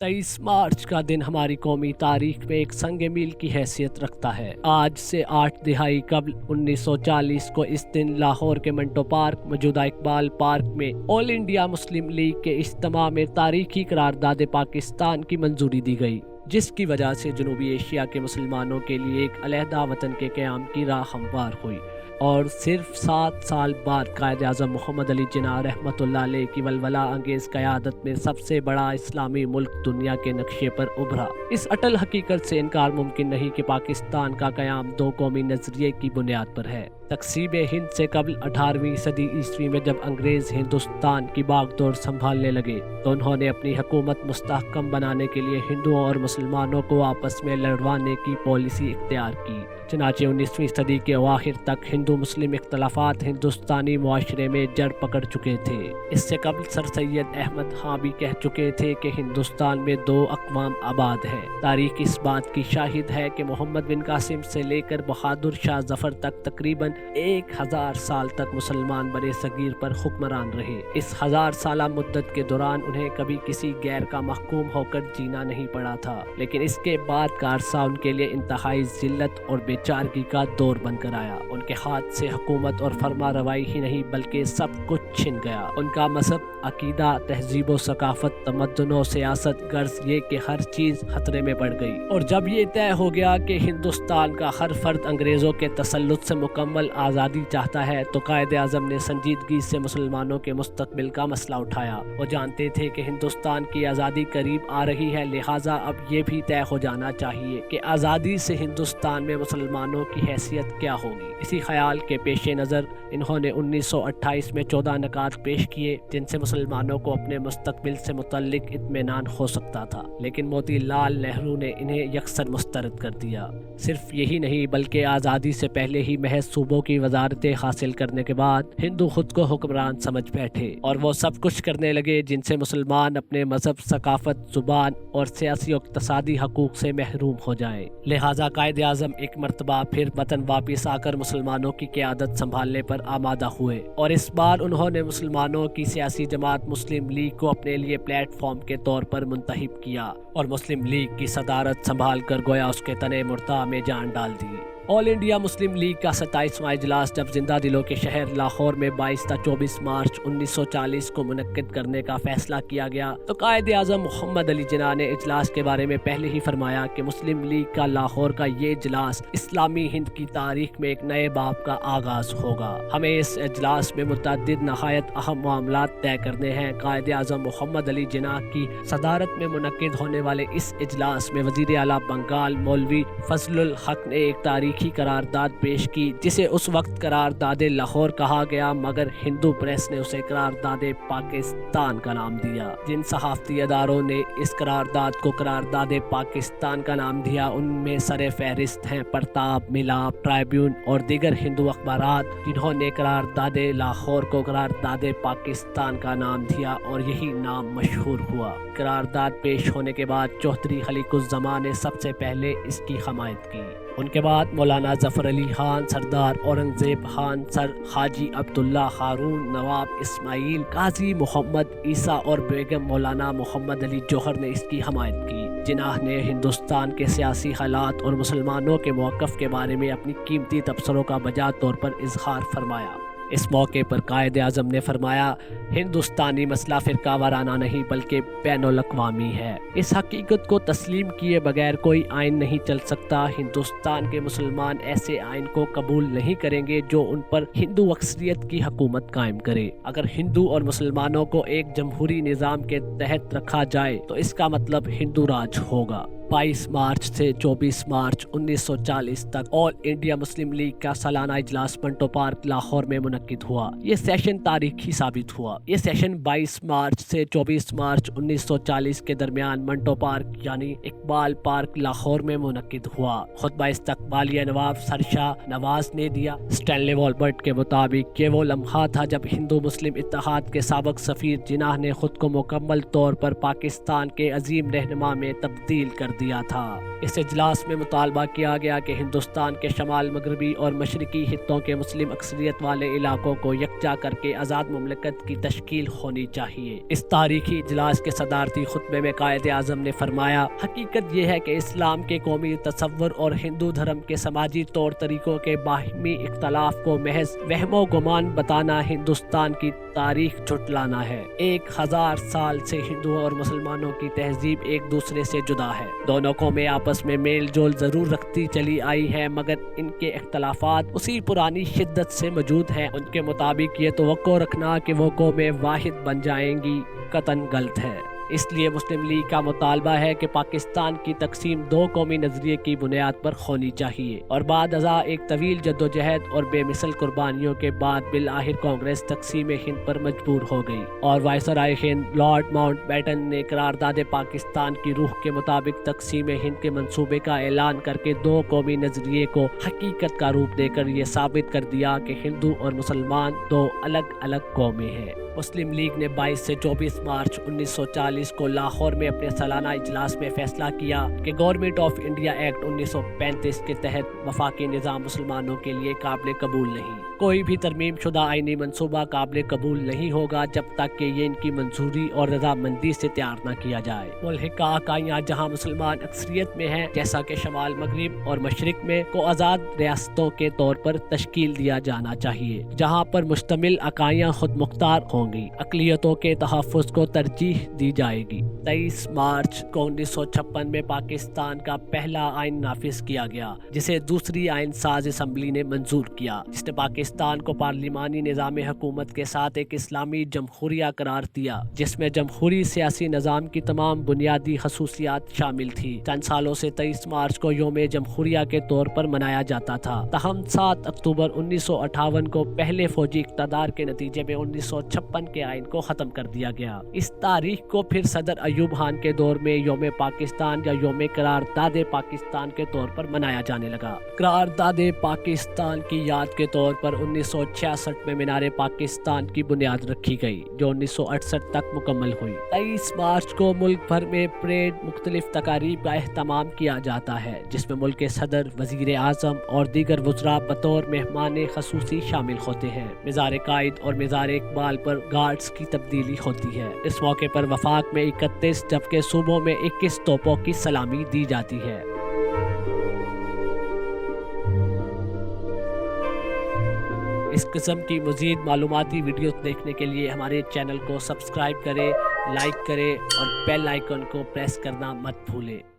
23 मार्च का दिन हमारी कौमी तारीख में एक संग मील की हैसियत रखता है। आज से 8 दिहाई कबल 1940 को इस दिन लाहौर के मंटो पार्क मौजूदा इकबाल पार्क में ऑल इंडिया मुस्लिम लीग के इज्तिमा में तारीखी करारदाद पाकिस्तान की मंजूरी दी गई, जिसकी वजह से जनूबी एशिया के मुसलमानों के लिए एक अलहदा वतन के क़याम की राह हमवार हुई। और सिर्फ 7 साल बाद कायद आज़म मोहम्मद अली जिन्ना रहमतुल्लाह अलैह की वलवला अंगेज़ क़यादत में सबसे बड़ा इस्लामी मुल्क दुनिया के नक्शे पर उभरा। इस अटल हकीकत से इनकार मुमकिन नहीं कि पाकिस्तान का क़याम 2 कौमी नज़रिए की बुनियाद पर है। तक़सीम हिंद से कबल 18वीं सदी ईस्वी में जब अंग्रेज़ हिंदुस्तान की बागडोर संभालने लगे तो उन्होंने अपनी हुकूमत मुस्तहकम बनाने के लिए हिंदुओं और मुसलमानों को आपस में लड़वाने की पॉलिसी इख्तियार की। चनाचे 19वीं सदी के अवाखिर तक हिंदू मुस्लिम इख्तलाफात हिंदुस्तानी मुआशरे में जड़ पकड़ चुके थे। इससे कबल सर सैयद अहमद खां भी कह चुके थे कि हिंदुस्तान में 2 अक़वाम आबाद है। तारीख इस बात की शाहिद है कि मोहम्मद बिन कासिम से लेकर बहादुर शाह जफर तक तकरीबन 1000 साल तक मुसलमान बरे सगीर पर हुक्मरान रहे। इस 1000 साला मुद्दत के दौरान उन्हें कभी किसी गैर का महकूम होकर जीना नहीं पड़ा था, लेकिन इसके बाद का अरसा उनके लिए इंतहाई जिल्लत और बेचारगी का दौर बनकर आया। उनके हाथ से हुकूमत और फरमा रवाई ही नहीं बल्कि सब कुछ छिन गया। उनका मजहब, अकीदा, तहजीब व सकाफत, तमद्दुन व सियासत, गर्ज ये कि हर चीज़ खतरे में पड़ गई। और जब ये तय हो गया कि हिंदुस्तान का हर फर्द अंग्रेज़ों के तसल्लुत से मुकम्मल आज़ादी चाहता है तो कायद आज़म ने संजीदगी से मुसलमानों के मुस्तकबिल का मसला उठाया। वो जानते थे कि हिंदुस्तान की आज़ादी करीब आ रही है, लिहाजा अब ये भी तय हो जाना चाहिए कि आज़ादी से हिंदुस्तान में मुसलमानों की हैसियत क्या होगी। इसी ख्याल के पेश नज़र इन्होंने 1928 में 14 नकात पेश किए जिनसे मुसलमानों को अपने मुस्तकबिल से मुतल्लिक इत्मीनान हो सकता था, लेकिन मोतीलाल नेहरू ने इन्हें यकसर मुस्तरद कर दिया। सिर्फ यही नहीं बल्कि आज़ादी से पहले ही महज सूबों की वजारतें हासिल करने के बाद हिंदू खुद को हुक्मरान समझ बैठे और वो सब कुछ करने लगे जिनसे मुसलमान अपने मजहब, सकाफत, जुबान और सियासी और इक़्तिसादी हकूक से महरूम हो जाएं। लिहाजा कायद आज़म एक मरतबा फिर वतन वापस आकर मुसलमानों की क़यादत संभालने पर आमादा हुए और इस बार उन्होंने मुसलमानों की सियासी जमात मुस्लिम लीग को अपने लिए प्लेटफॉर्म के तौर पर मुंतखब किया और मुस्लिम लीग की सदारत संभाल कर गोया उसके तने मुर्ता में जान डाल दी। ऑल इंडिया मुस्लिम लीग का 27वां इजलास जब जिंदा दिलों के शहर लाहौर में 22 ता 24 मार्च 1940 को मुनक्किद करने का फैसला किया गया तो कायद आज़म मोहम्मद अली जिन्ना ने इजलास के बारे में पहले ही फरमाया कि मुस्लिम लीग का लाहौर का ये इजलास इस्लामी हिंद की तारीख में एक नए बाब का आगाज होगा। हमें इस इजलास में मुतअद्दिद नहायत अहम मामलात तय करने हैं। कायद आज़म मोहम्मद अली जिन्ना की सदारत में मुनक्किद होने वाले इस इजलास में वज़ीर आला बंगाल मौलवी फजलुल हक ने एक तारीख की करारदाद पेश की जिसे उस वक्त करारदाद लाहौर कहा गया, मगर हिंदू प्रेस ने उसे करारदाद पाकिस्तान का नाम दिया। जिन सहाफ़ती अदारों ने इस करारदाद को करारदाद पाकिस्तान का नाम दिया उनमें सरे फहरिस्त हैं प्रताप, मिलाप, ट्राइब्यून और दीगर हिंदू अखबारात जिन्होंने करारदाद लाहौर को करारदाद पाकिस्तान का नाम दिया और यही नाम मशहूर हुआ। करारदाद पेश होने के बाद चौधरी खलीकुज़्ज़मान ने सबसे पहले इसकी हमायत की। उनके बाद मौलाना जफ़र अली खान, सरदार औरंगज़ेब खान, सर हाजी अब्दुल्ला हारून, नवाब इस्माइल, काजी मोहम्मद ईसा और बेगम मौलाना मोहम्मद अली जौहर ने इसकी हमायत की। जिन्ना ने हिंदुस्तान के सियासी हालात और मुसलमानों के मौक़िफ़ के बारे में अपनी कीमती तबसरों का बजा तौर पर इजहार फरमाया। इस मौके पर कायद आज़म ने फरमाया, हिंदुस्तानी मसला फ़िरका वाराना नहीं बल्कि बैनुल अक़वामी है। इस हकीकत को तस्लीम किए बगैर कोई आइन नहीं चल सकता। हिंदुस्तान के मुसलमान ऐसे आइन को कबूल नहीं करेंगे जो उन पर हिंदू अक्सरियत की हुकूमत कायम करे। अगर हिंदू और मुसलमानों को एक जमहूरी निज़ाम के तहत रखा जाए तो इसका मतलब हिंदू राज होगा। 22 मार्च से 24 मार्च 1940 तक ऑल इंडिया मुस्लिम लीग का सालाना इजलास मंटो पार्क लाहौर में मुनक्किद हुआ। ये सेशन तारीखी साबित हुआ। ये सेशन 22 मार्च से 24 मार्च 1940 के दरमियान मंटो पार्क यानी इकबाल पार्क लाहौर में मुनक्किद हुआ। खुतबा इस्तकबालिया नवाब सरशाह नवाज ने दिया। स्टैनली वॉलबर्ट के मुताबिक ये वो लम्हा था जब हिंदू मुस्लिम इत्तेहाद के साबिक सफीर जिन्ना ने खुद को मुकम्मल तौर पर पाकिस्तान के अजीम रहनुमा में तब्दील कर دیا تھا۔ اس اجلاس میں مطالبہ کیا گیا کہ ہندوستان کے شمال مغربی اور مشرقی خطوں کے مسلم اکثریت والے علاقوں کو یکجا کر کے آزاد مملکت کی تشکیل ہونی چاہیے۔ اس تاریخی اجلاس کے صدارتی خطبے میں قائد اعظم نے فرمایا، حقیقت یہ ہے کہ اسلام کے قومی تصور اور ہندو دھرم کے سماجی طور طریقوں کے باہمی اختلاف کو محض وہم و گمان بتانا ہندوستان کی تاریخ جھٹلانا ہے۔ 1000 سال سے ہندوؤں اور مسلمانوں کی تہذیب ایک دوسرے سے جدا ہے۔ دونوں قومیں آپس میں میل جول ضرور رکھتی چلی آئی ہے، مگر ان کے اختلافات اسی پرانی شدت سے موجود ہیں۔ ان کے مطابق یہ توقع رکھنا کہ وہ قومیں واحد بن جائیں گی قطعاً غلط ہے۔ اس لیے مسلم لیگ کا مطالبہ ہے کہ پاکستان کی تقسیم دو قومی نظریے کی بنیاد پر ہونی چاہیے، اور بعد ازاں ایک طویل جدوجہد اور بے مثل قربانیوں کے بعد بالآخر کانگریس تقسیم ہند پر مجبور ہو گئی، اور وائسرائے ہند لارڈ ماؤنٹ بیٹن نے قرارداد پاکستان کی روح کے مطابق تقسیم ہند کے منصوبے کا اعلان کر کے دو قومی نظریے کو حقیقت کا روپ دے کر یہ ثابت کر دیا کہ ہندو اور مسلمان دو الگ الگ قومیں ہیں۔ مسلم لیگ نے 22 سے 24 مارچ 1940 کو لاہور میں اپنے سالانہ اجلاس میں فیصلہ کیا کہ گورنمنٹ آف انڈیا ایکٹ 1935 کے تحت وفاقی نظام مسلمانوں کے لیے قابل قبول نہیں۔ کوئی بھی ترمیم شدہ آئینی منصوبہ قابل قبول نہیں ہوگا جب تک کہ یہ ان کی منظوری اور رضامندی سے تیار نہ کیا جائے۔ ملحقہ اکائیاں جہاں مسلمان اکثریت میں ہیں، جیسا کہ شمال مغرب اور مشرق میں، کو آزاد ریاستوں کے طور پر تشکیل دیا جانا چاہیے، جہاں پر مشتمل اکائیاں خود مختار ہوں گی۔ اقلیتوں کے تحفظ کو ترجیح دی جائے گی۔ 23 مارچ کو 1956 میں پاکستان کا پہلا آئین نافذ کیا گیا، جسے دوسری آئین ساز اسمبلی نے منظور کیا، جس نے پاکستان کو پارلیمانی نظام حکومت کے ساتھ ایک اسلامی جمہوریہ قرار دیا، جس میں جمہوری سیاسی نظام کی تمام بنیادی خصوصیات شامل تھی۔ چند سالوں سے 23 مارچ کو یوم جمہوریہ کے طور پر منایا جاتا تھا، تاہم 7 اکتوبر 1958 کو پہلے فوجی اقتدار کے نتیجے میں 1956 کے آئین کو ختم کر دیا گیا۔ اس تاریخ کو پھر صدر ایوب خان کے دور میں یوم پاکستان یا یوم قرارداد پاکستان کے طور پر منایا جانے لگا۔ قرارداد پاکستان کی یاد کے طور پر 1966 میں مینار پاکستان کی بنیاد رکھی گئی، جو 1968 تک مکمل ہوئی۔ 23 مارچ کو ملک بھر میں پریڈ، مختلف تقاریب کا اہتمام کیا جاتا ہے، جس میں ملک کے صدر، وزیر اعظم اور دیگر وزراء بطور مہمان خصوصی شامل ہوتے ہیں۔ مزار قائد اور مزار اقبال پر گارڈز کی تبدیلی ہوتی ہے۔ اس موقع پر وفاق میں 31 جبکہ صوبوں میں 21 توپوں کی سلامی دی جاتی ہے۔ اس قسم کی مزید معلوماتی ویڈیوز دیکھنے کے لیے ہمارے چینل کو سبسکرائب کریں، لائک کریں اور بیل آئیکن کو پریس کرنا مت بھولیں۔